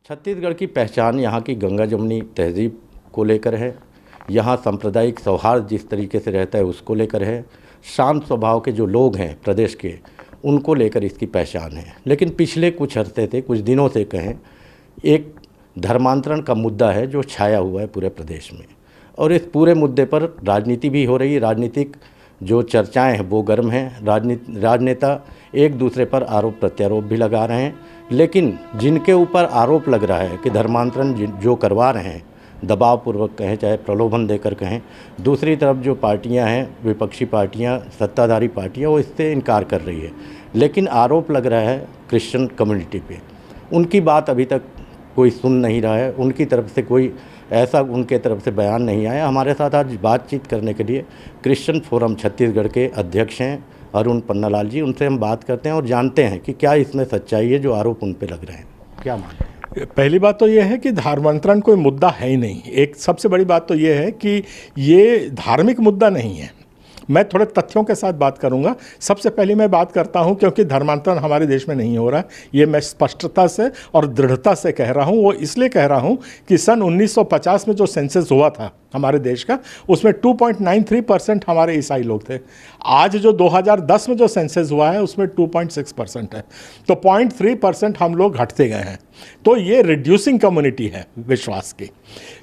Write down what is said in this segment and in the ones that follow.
छत्तीसगढ़ की पहचान यहाँ की गंगा जमुनी तहजीब को लेकर है। यहाँ सांप्रदायिक सौहार्द जिस तरीके से रहता है उसको लेकर है। शांत स्वभाव के जो लोग हैं प्रदेश के, उनको लेकर इसकी पहचान है। लेकिन पिछले कुछ अरसे से, कुछ दिनों से कहें, एक धर्मांतरण का मुद्दा है जो छाया हुआ है पूरे प्रदेश में, और इस पूरे मुद्दे पर राजनीति भी हो रही है। राजनीतिक जो चर्चाएं हैं वो गर्म हैं। राजनेता एक दूसरे पर आरोप प्रत्यारोप भी लगा रहे हैं, लेकिन जिनके ऊपर आरोप लग रहा है कि धर्मांतरण जो करवा रहे हैं, दबावपूर्वक कहें चाहे प्रलोभन देकर कहें, दूसरी तरफ जो पार्टियां हैं, विपक्षी पार्टियां, सत्ताधारी पार्टियां, वो इससे इनकार कर रही है। लेकिन आरोप लग रहा है क्रिश्चियन कम्युनिटी पे। उनकी बात अभी तक कोई सुन नहीं रहा है, उनकी तरफ से कोई ऐसा उनके तरफ से बयान नहीं आया। हमारे साथ आज बातचीत करने के लिए क्रिश्चियन फोरम छत्तीसगढ़ के अध्यक्ष हैं अरुण पन्नालाल जी। उनसे हम बात करते हैं और जानते हैं कि क्या इसमें सच्चाई है जो आरोप उन पे लग रहे हैं। क्या मानते हैं? पहली बात तो ये है कि धर्मांतरण कोई मुद्दा है ही नहीं। एक सबसे बड़ी बात तो ये है कि ये धार्मिक मुद्दा नहीं है। मैं थोड़े तथ्यों के साथ बात करूंगा। सबसे पहले मैं बात करता हूं क्योंकि धर्मांतरण हमारे देश में नहीं हो रहा है, ये मैं स्पष्टता से और दृढ़ता से कह रहा हूं। वो इसलिए कह रहा हूं कि सन 1950 में जो सेंसस हुआ था हमारे देश का, उसमें 2.93% हमारे ईसाई लोग थे। आज जो 2010 में जो सेंसस हुआ है उसमें 2.6% है, तो 0.3% हम लोग घटते गए हैं। तो ये रिड्यूसिंग कम्युनिटी है विश्वास की।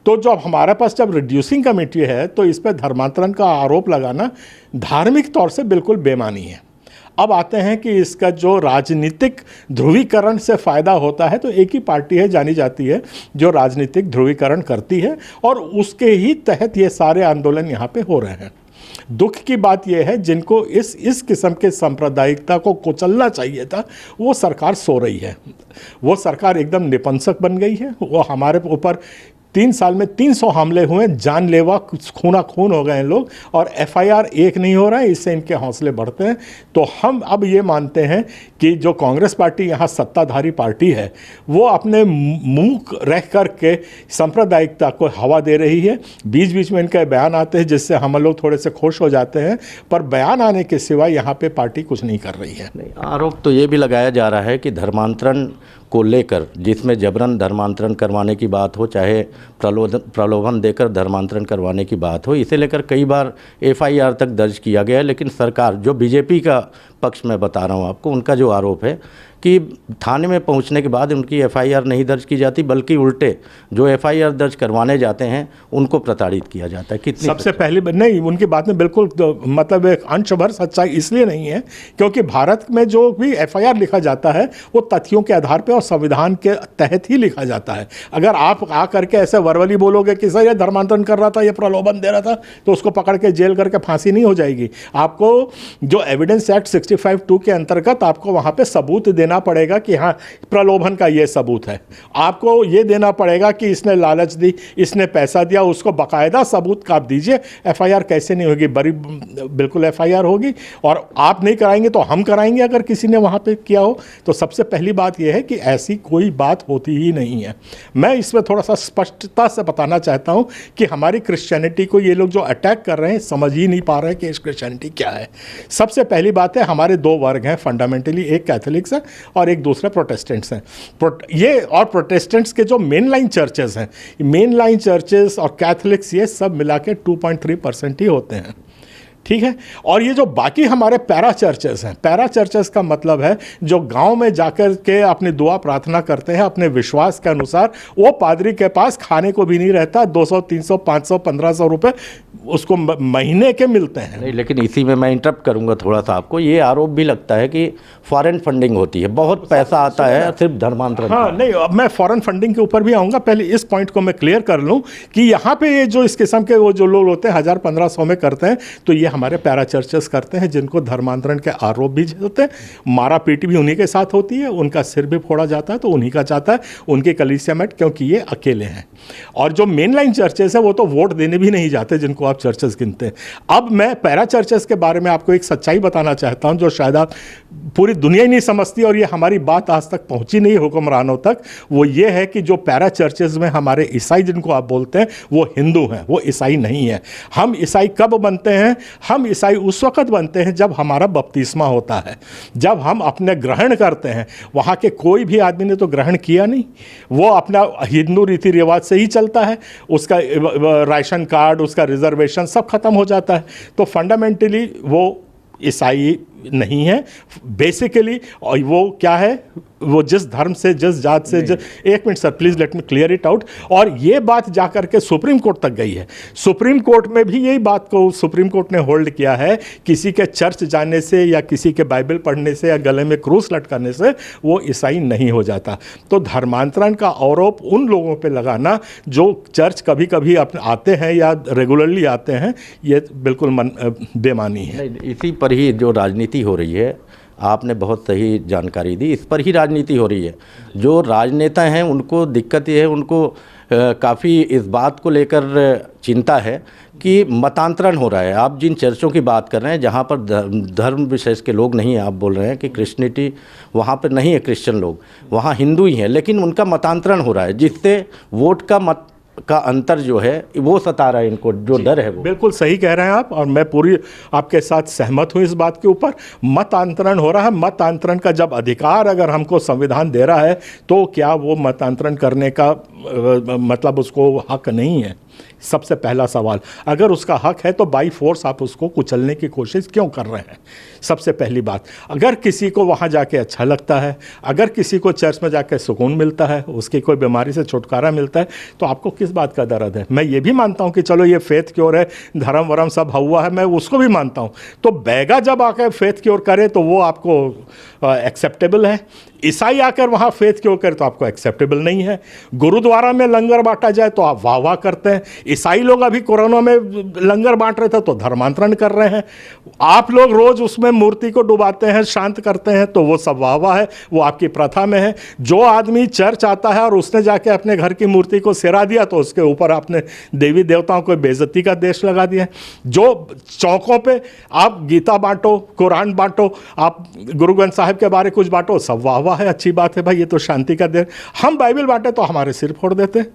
तो जब हमारे पास जब रिड्यूसिंग कम्युनिटी है तो इस पर धर्मांतरण का आरोप लगाना धार्मिक तौर से बिल्कुल बेमानी है। अब आते हैं कि इसका जो राजनीतिक ध्रुवीकरण से फ़ायदा होता है, तो एक ही पार्टी है जानी जाती है जो राजनीतिक ध्रुवीकरण करती है, और उसके ही तहत ये सारे आंदोलन यहाँ पे हो रहे हैं। दुख की बात यह है जिनको इस किस्म के सांप्रदायिकता को कुचलना चाहिए था, वो सरकार सो रही है। वो सरकार एकदम निपंसक बन गई है। वो हमारे ऊपर 3 साल में 300 हमले हुए, जानलेवा खूना खून हो गए हैं लोग, और FIR एक नहीं हो रहा है। इससे इनके हौसले बढ़ते हैं। तो हम अब ये मानते हैं कि जो कांग्रेस पार्टी यहाँ सत्ताधारी पार्टी है, वो अपने मुंह रह कर के सांप्रदायिकता को हवा दे रही है। बीच बीच में इनके बयान आते हैं जिससे हम लोग थोड़े से खुश हो जाते हैं, पर बयान आने के सिवा यहाँ पे पार्टी कुछ नहीं कर रही है। आरोप तो ये भी लगाया जा रहा है कि धर्मांतरण को लेकर, जिसमें जबरन धर्मांतरण करवाने की बात हो, चाहे प्रलोभन देकर धर्मांतरण करवाने की बात हो, इसे लेकर कई बार FIR तक दर्ज किया गया है। लेकिन सरकार, जो बीजेपी का पक्ष में बता रहा हूँ आपको, उनका जो आरोप है कि थाने में पहुंचने के बाद उनकी FIR नहीं दर्ज की जाती, बल्कि उल्टे जो FIR दर्ज करवाने जाते हैं उनको प्रताड़ित किया जाता है। कितनी सबसे पहले नहीं, उनकी बात में बिल्कुल मतलब एक अंश भर सच्चाई इसलिए नहीं है क्योंकि भारत में जो भी FIR लिखा जाता है वो तथ्यों के आधार पर और संविधान के तहत ही लिखा जाता है। अगर आप आ करके ऐसे वर्बली बोलोगे कि सर ये धर्मांतरण कर रहा था, ये प्रलोभन दे रहा था, तो उसको पकड़ के जेल करके फांसी नहीं हो जाएगी। आपको जो एविडेंस एक्ट 65(2) के अंतर्गत आपको वहाँ पे सबूत देना पड़ेगा कि हाँ प्रलोभन का ये सबूत है। आपको ये देना पड़ेगा कि इसने लालच दी, इसने पैसा दिया, उसको बाकायदा सबूत का आप दीजिए। FIR कैसे नहीं होगी? बड़ी बिल्कुल FIR होगी, और आप नहीं कराएंगे तो हम कराएंगे अगर किसी ने वहाँ पे किया हो। तो सबसे पहली बात यह है कि ऐसी कोई बात होती ही नहीं है। मैं इसमें थोड़ा सा स्पष्टता से बताना चाहता हूँ कि हमारी क्रिश्चियनिटी को ये लोग जो अटैक कर रहे हैं समझ ही नहीं पा रहे हैं कि इस क्रिश्चियनिटी क्या है। सबसे पहली बात है, हमारे 2 वर्ग हैं फंडामेंटली, एक कैथोलिक्स है और एक दूसरा प्रोटेस्टेंट्स हैं। ये और प्रोटेस्टेंट्स के जो मेन लाइन चर्चेस हैं, मेन लाइन चर्चेस और कैथोलिक्स, ये सब मिला के 2.3% ही होते हैं, ठीक है। और ये जो बाकी हमारे पैरा चर्चेस हैं, पैरा चर्चेस का मतलब है जो गांव में जाकर के अपनी दुआ प्रार्थना करते हैं अपने विश्वास के अनुसार, वो पादरी के पास खाने को भी नहीं रहता, 200, 300, 500, 1500 रुपए उसको महीने के मिलते हैं। नहीं, लेकिन इसी में मैं इंटरप्ट करूंगा थोड़ा सा आपको। ये आरोप भी लगता है कि फॉरेन फंडिंग होती है, बहुत पैसा आता है सिर्फ धर्मांतरण। हाँ नहीं, अब मैं फॉरेन फंडिंग के ऊपर भी आऊँगा। पहले इस पॉइंट को मैं क्लियर कर लूँ कि यहाँ पे ये जो इस किस्म के वो जो लोग होते हैं 1000-1500 में करते हैं, तो ये हमारे पैरा चर्चेस करते हैं जिनको धर्मांतरण के आरोप भी होते हैं। मारा पीटी भी उन्हीं के साथ होती है, उनका सिर भी फोड़ा जाता है तो उन्हीं का जाता है, उनके कलीसिया में, क्योंकि ये अकेले हैं। और जो मेन लाइन चर्चेस है वो तो वोट देने भी नहीं जाते जिनको आप चर्चेस गिनते हैं। अब मैं पैरा चर्चेस के बारे में आपको एक सच्चाई बताना चाहता हूं जो शायद आप पूरी दुनिया ही नहीं समझती, और ये हमारी बात आज तक पहुंची नहीं हुक्मरानों तक। वो ये है कि जो पैरा चर्चेस में हमारे ईसाई जिनको आप बोलते हैं वो हिंदू हैं, वो ईसाई नहीं है। हम ईसाई कब बनते हैं? हम ईसाई उस वक्त बनते हैं जब हमारा बपतिस्मा होता है, जब हम अपने ग्रहण करते हैं। वहाँ के कोई भी आदमी ने तो ग्रहण किया नहीं, वो अपना हिंदू रीति रिवाज से ही चलता है, उसका राशन कार्ड, उसका रिजर्वेशन सब खत्म हो जाता है। तो फंडामेंटली वो ईसाई नहीं है बेसिकली। और वो क्या है, वो जिस धर्म से, जिस जात से, एक minute sir please let me clear it out. और ये बात जाकर के सुप्रीम कोर्ट तक गई है। सुप्रीम कोर्ट में भी यही बात को सुप्रीम कोर्ट ने होल्ड किया है, किसी के चर्च जाने से या किसी के बाइबल पढ़ने से या गले में क्रूस लटकाने से वो ईसाई नहीं हो जाता। तो धर्मांतरण का आरोप उन लोगों पे लगाना जो चर्च कभी कभी अपने आते हैं या रेगुलरली आते हैं, ये बिल्कुल बेमानी है। इसी पर ही जो राजनीति हो रही है, आपने बहुत सही जानकारी दी, इस पर ही राजनीति हो रही है। जो राजनेता हैं उनको दिक्कत ये है, उनको काफ़ी इस बात को लेकर चिंता है कि मतांतरण हो रहा है। आप जिन चर्चों की बात कर रहे हैं जहाँ पर धर्म विशेष के लोग नहीं हैं, आप बोल रहे हैं कि क्रिश्चियनिटी वहाँ पर नहीं है, क्रिश्चियन लोग वहाँ हिंदू ही हैं, लेकिन उनका मतांतरण हो रहा है, जिससे वोट का अंतर जो है वो सता रहा है इनको, जो डर है वो। बिल्कुल सही कह रहे हैं आप, और मैं पूरी आपके साथ सहमत हूं इस बात के ऊपर। मतांतरण हो रहा है। मतांतरण का जब अधिकार अगर हमको संविधान दे रहा है, तो क्या वो मतांतरण करने का मतलब उसको हक नहीं है? सबसे पहला सवाल, अगर उसका हक है तो बाई फोर्स आप उसको कुचलने की कोशिश क्यों कर रहे हैं? सबसे पहली बात, अगर किसी को वहाँ जाके अच्छा लगता है, अगर किसी को चर्च में जाके सुकून मिलता है, उसकी कोई बीमारी से छुटकारा मिलता है, तो आपको किस बात का दर्द है? मैं ये भी मानता हूँ कि चलो ये फेथ क्योर है, धर्म वरम सब हुआ है, मैं उसको भी मानता हूँ। तो बैगा जब आकर फेथ क्योर करे तो वो आपको एक्सेप्टेबल है। ईसाई आकर वहाँ फेथ क्यों करे तो आपको एक्सेप्टेबल नहीं है। गुरुद्वारा में लंगर बांटा जाए तो आप वाह वाह करते हैं। ईसाई लोग अभी कोरोना में लंगर बांट रहे थे तो धर्मांतरण कर रहे हैं। आप लोग रोज उसमें मूर्ति को डुबाते हैं, शांत करते हैं, तो वो सब वाह वाह है, वो आपकी प्रथा में है। जो आदमी चर्च आता है और उसने जाके अपने घर की मूर्ति को सिरा दिया तो उसके ऊपर आपने देवी देवताओं को बेइज्जती का देश लगा दिया। जो चौकों पे आप गीता बांटो, कुरान बांटो, आप गुरु ग्रंथ साहिब के बारे कुछ बांटो, सब वाह वाह है, अच्छी बात है भाई, ये तो शांति का देश। हम बाइबल बांटे तो हमारे सिर फोड़ देते हैं।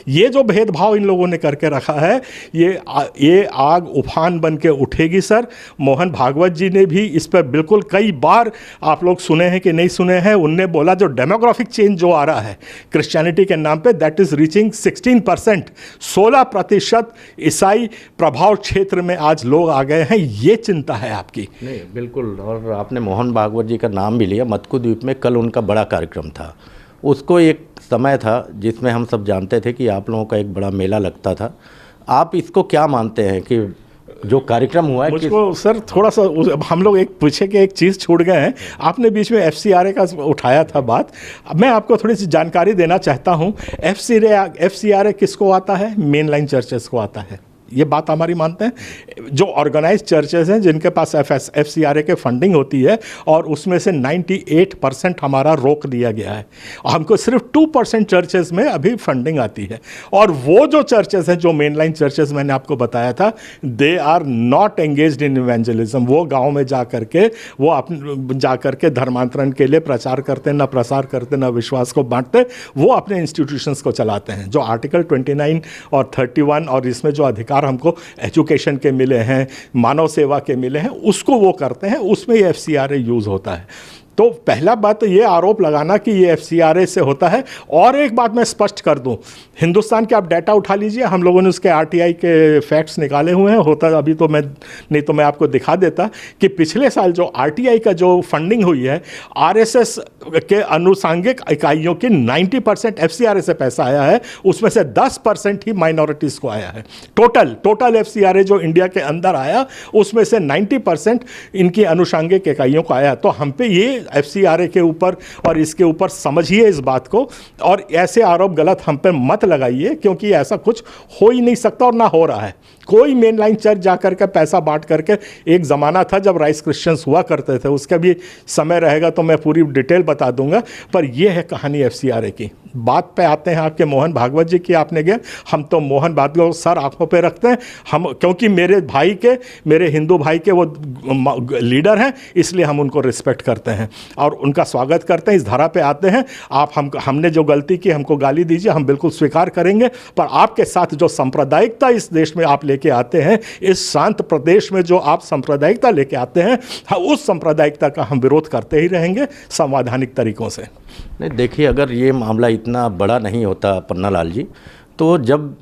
ये जो भेदभाव इन लोगों ने करके रखा है, ये आग उफान बन के उठेगी सर। मोहन भागवत जी ने भी इस पर बिल्कुल कई बार, आप लोग सुने हैं कि नहीं सुने हैं, उनने बोला जो डेमोग्राफिक चेंज जो आ रहा है क्रिश्चियनिटी के नाम पे, दैट इज रीचिंग 16%। 16% ईसाई प्रभाव क्षेत्र में आज लोग आ गए हैं। ये चिंता है आपकी? नहीं, बिल्कुल। और आपने मोहन भागवत जी का नाम भी लिया। मत्कु द्वीप में कल उनका बड़ा कार्यक्रम था। उसको एक समय था जिसमें हम सब जानते थे कि आप लोगों का एक बड़ा मेला लगता था। आप इसको क्या मानते हैं कि जो कार्यक्रम हुआ है? मुझको सर थोड़ा सा हम लोग एक पूछे कि एक चीज़ छूट गए हैं। आपने बीच में FCRA का उठाया था बात, मैं आपको थोड़ी सी जानकारी देना चाहता हूँ। FCRA किसको आता है? मेन लाइन चर्चेस को आता है। ये बात हमारी मानते हैं। जो ऑर्गेनाइज चर्चेज हैं जिनके पास FCRA के फंडिंग होती है, और उसमें से 98% हमारा रोक दिया गया है। हमको सिर्फ 2% चर्चेज में अभी फंडिंग आती है। और वो जो चर्चेज हैं, जो मेन लाइन चर्चेज मैंने आपको बताया था, they are not engaged in evangelism. वो गाँव में जा करके धर्मांतरण के लिए प्रचार करते, ना प्रसार करते, ना विश्वास को बांटते। वो अपने इंस्टीट्यूशंस को चलाते हैं। जो आर्टिकल 29 और 31 और इसमें जो अधिकार हमको एजुकेशन के मिले हैं, मानव सेवा के मिले हैं, उसको वो करते हैं। उसमें ये FCRA यूज़ होता है। तो पहला बात तो ये आरोप लगाना कि ये FCRA से होता है। और एक बात मैं स्पष्ट कर दूं, हिंदुस्तान के आप डाटा उठा लीजिए, हम लोगों ने उसके RTI के फैक्ट्स निकाले हुए हैं। होता अभी तो मैं नहीं तो मैं आपको दिखा देता कि पिछले साल जो RTI का जो फंडिंग हुई है, RSS के अनुसांगिक इकाइयों की 90% FCRA से पैसा आया है। उसमें से 10% ही माइनॉरिटीज़ को आया है। टोटल FCRA जो इंडिया के अंदर आया, उसमें से 90% इनकी अनुसांगिक इकाइयों को आया। तो हम पे ये FCRA के ऊपर और इसके ऊपर समझिए इस बात को, और ऐसे आरोप गलत हम पे मत लगाइए, क्योंकि ऐसा कुछ हो ही नहीं सकता और ना हो रहा है। कोई मेन लाइन चर्च जाकर के पैसा बांट करके, एक ज़माना था जब राइस क्रिश्चियंस हुआ करते थे, उसका भी समय रहेगा तो मैं पूरी डिटेल बता दूंगा, पर यह है कहानी FCRA की। बात पे आते हैं आपके मोहन भागवत जी की आपने गया, हम तो मोहन भागवत को सर आंखों पे रखते हैं हम, क्योंकि मेरे हिंदू भाई के वो लीडर हैं, इसलिए हम उनको रिस्पेक्ट करते हैं और उनका स्वागत करते हैं। इस धारा पे आते हैं आप, हमने जो गलती की हमको गाली दीजिए, हम बिल्कुल स्वीकार करेंगे, पर आपके साथ जो सांप्रदायिकता इस देश में आप लेके आते हैं, इस शांत प्रदेश में जो आप सांप्रदायिकता लेके आते हैं, उस सांप्रदायिकता का हम विरोध करते ही रहेंगे संवैधानिक तरीकों से। नहीं देखिए, अगर ये मामला इतना बड़ा नहीं होता पन्नालाल जी, तो जब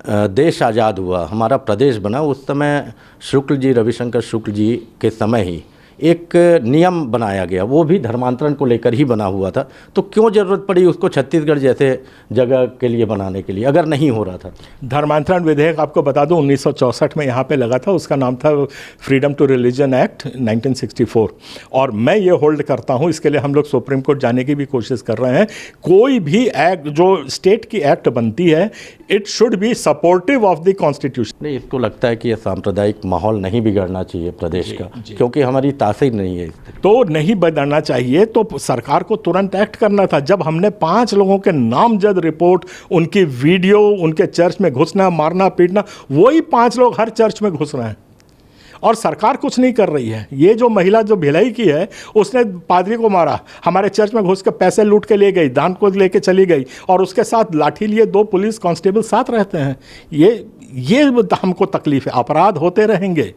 देश आज़ाद हुआ, हमारा प्रदेश बना, उस समय शुक्ल जी, रविशंकर शुक्ल जी के समय ही एक नियम बनाया गया, वो भी धर्मांतरण को लेकर ही बना हुआ था। तो क्यों ज़रूरत पड़ी उसको छत्तीसगढ़ जैसे जगह के लिए बनाने के लिए, अगर नहीं हो रहा था? धर्मांतरण विधेयक आपको बता दूं 1964 में यहाँ पे लगा था, उसका नाम था फ्रीडम टू रिलीजन एक्ट 1964, और मैं ये होल्ड करता हूँ, इसके लिए हम लोग सुप्रीम कोर्ट जाने की भी कोशिश कर रहे हैं। कोई भी एक्ट जो स्टेट की एक्ट बनती है, it should be supportive of the constitution. नहीं, इसको लगता है कि ये सांप्रदायिक माहौल नहीं बिगड़ना चाहिए प्रदेश का, क्योंकि हमारी तासीर नहीं है। तो नहीं बदलना चाहिए, तो सरकार को तुरंत एक्ट करना था। जब हमने 5 लोगों के नामजद रिपोर्ट, उनकी वीडियो, उनके चर्च में घुसना, मारना, पीटना, वही 5 लोग हर चर्च में घुस रहे हैं और सरकार कुछ नहीं कर रही है। ये जो महिला जो भिलाई की है, उसने पादरी को मारा, हमारे चर्च में घुस के पैसे लूट के ले गई, दान को लेके चली गई, और उसके साथ लाठी लिए 2 पुलिस कांस्टेबल साथ रहते हैं। ये हमको तकलीफ है। अपराध होते रहेंगे,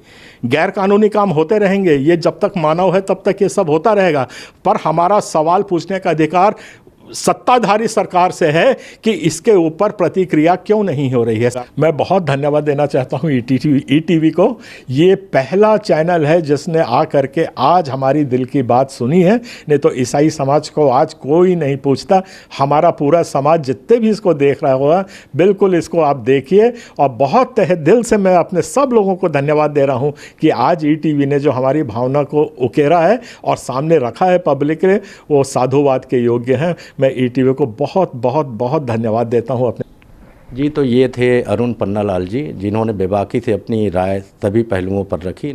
गैर कानूनी काम होते रहेंगे, ये जब तक मानव है तब तक ये सब होता रहेगा, पर हमारा सवाल पूछने का अधिकार सत्ताधारी सरकार से है कि इसके ऊपर प्रतिक्रिया क्यों नहीं हो रही है। मैं बहुत धन्यवाद देना चाहता हूँ ईटीवी को। ये पहला चैनल है जिसने आ करके आज हमारी दिल की बात सुनी है, नहीं तो ईसाई समाज को आज कोई नहीं पूछता। हमारा पूरा समाज जितने भी इसको देख रहा होगा, बिल्कुल इसको आप देखिए, और बहुत तहे दिल से मैं अपने सब लोगों को धन्यवाद दे रहा हूँ कि आज ईटीवी ने जो हमारी भावना को उकेरा है और सामने रखा है पब्लिक ने, वो साधुवाद के योग्य हैं। मैं ईटीवी को बहुत बहुत बहुत धन्यवाद देता हूं अपने। जी, तो ये थे अरुण पन्नालाल जी, जिन्होंने बेबाकी से अपनी राय सभी पहलुओं पर रखी।